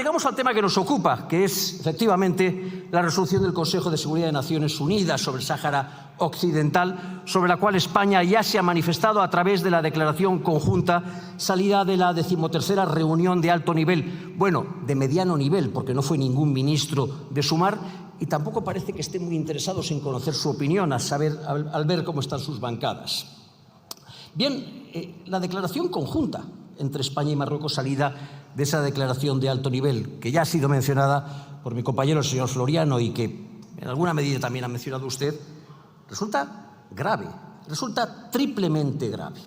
llegamos al tema que nos ocupa, que es, efectivamente, la resolución del Consejo de Seguridad de Naciones Unidas sobre el Sáhara Occidental, sobre la cual España ya se ha manifestado a través de la declaración conjunta salida de la 13ª reunión de alto nivel, bueno, de mediano nivel, porque no fue ningún ministro de su mar, y tampoco parece que estén muy interesados en conocer su opinión, al ver cómo están sus bancadas. Bien, la declaración conjunta entre España y Marruecos, salida de esa declaración de alto nivel, que ya ha sido mencionada por mi compañero el señor Floriano y que en alguna medida también ha mencionado usted, resulta grave, resulta triplemente grave.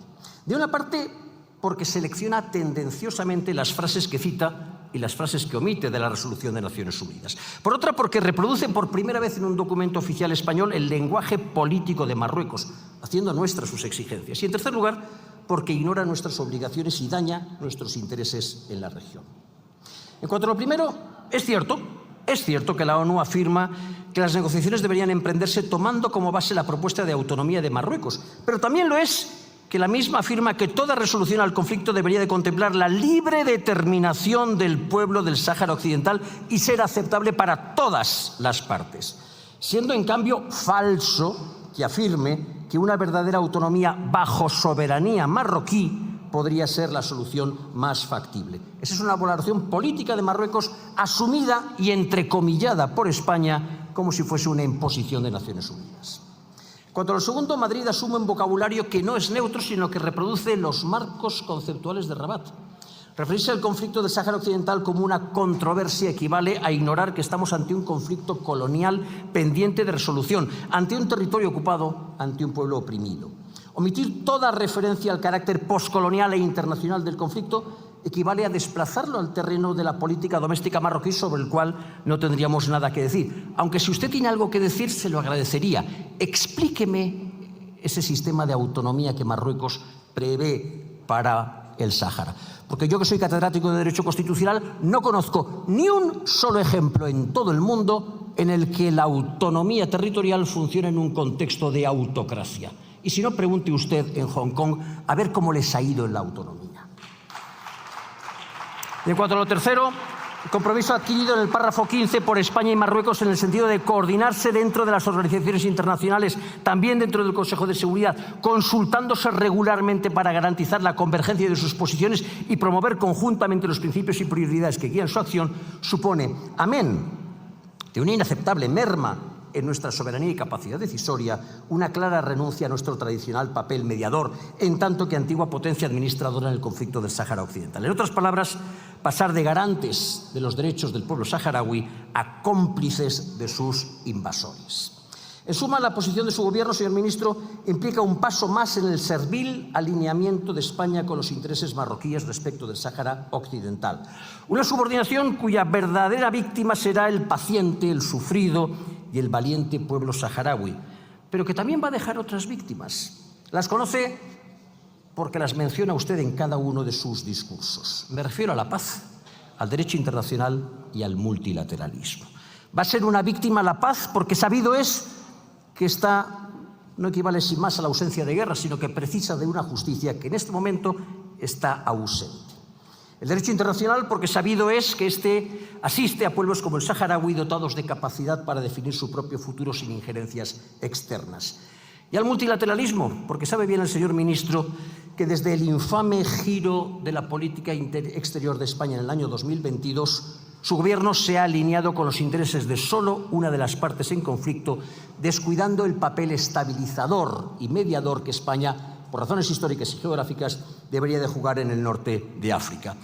De una parte, porque selecciona tendenciosamente las frases que cita y las frases que omite de la resolución de Naciones Unidas. Por otra, porque reproduce por primera vez en un documento oficial español el lenguaje político de Marruecos, haciendo nuestras sus exigencias. Y en tercer lugar, porque ignora nuestras obligaciones y daña nuestros intereses en la región. En cuanto a lo primero, es cierto que la ONU afirma que las negociaciones deberían emprenderse tomando como base la propuesta de autonomía de Marruecos, pero también lo es que la misma afirma que toda resolución al conflicto debería de contemplar la libre determinación del pueblo del Sáhara Occidental y ser aceptable para todas las partes, siendo en cambio falso que afirme que una verdadera autonomía bajo soberanía marroquí podría ser la solución más factible. Esa es una valoración política de Marruecos asumida y entrecomillada por España como si fuese una imposición de Naciones Unidas. En cuanto a lo segundo, Madrid asume un vocabulario que no es neutro, sino que reproduce los marcos conceptuales de Rabat. Referirse al conflicto del Sáhara Occidental como una controversia equivale a ignorar que estamos ante un conflicto colonial pendiente de resolución, ante un territorio ocupado, ante un pueblo oprimido. Omitir toda referencia al carácter postcolonial e internacional del conflicto equivale a desplazarlo al terreno de la política doméstica marroquí, sobre el cual no tendríamos nada que decir. Aunque si usted tiene algo que decir, se lo agradecería. Explíqueme ese sistema de autonomía que Marruecos prevé para el Sáhara. Porque yo, que soy catedrático de Derecho Constitucional, no conozco ni un solo ejemplo en todo el mundo en el que la autonomía territorial funcione en un contexto de autocracia. Y si no, pregunte usted en Hong Kong a ver cómo les ha ido en la autonomía. Y en cuanto a lo tercero, el compromiso adquirido en el párrafo 15 por España y Marruecos en el sentido de coordinarse dentro de las organizaciones internacionales, también dentro del Consejo de Seguridad, consultándose regularmente para garantizar la convergencia de sus posiciones y promover conjuntamente los principios y prioridades que guían su acción, supone, amén de una inaceptable merma en nuestra soberanía y capacidad decisoria, una clara renuncia a nuestro tradicional papel mediador, en tanto que antigua potencia administradora en el conflicto del Sáhara Occidental. En otras palabras, pasar de garantes de los derechos del pueblo saharaui a cómplices de sus invasores. En suma, la posición de su gobierno, señor ministro, implica un paso más en el servil alineamiento de España con los intereses marroquíes respecto del Sáhara Occidental. Una subordinación cuya verdadera víctima será el paciente, el sufrido y el valiente pueblo saharaui, pero que también va a dejar otras víctimas. Las conoce porque las menciona usted en cada uno de sus discursos. Me refiero a la paz, al derecho internacional y al multilateralismo. Va a ser una víctima la paz porque sabido es que esta no equivale sin más a la ausencia de guerra, sino que precisa de una justicia que en este momento está ausente. El derecho internacional porque sabido es que este asiste a pueblos como el saharaui dotados de capacidad para definir su propio futuro sin injerencias externas. Y al multilateralismo, porque sabe bien el señor ministro que desde el infame giro de la política exterior de España en el año 2022, su gobierno se ha alineado con los intereses de solo una de las partes en conflicto, descuidando el papel estabilizador y mediador que España, por razones históricas y geográficas, debería de jugar en el norte de África.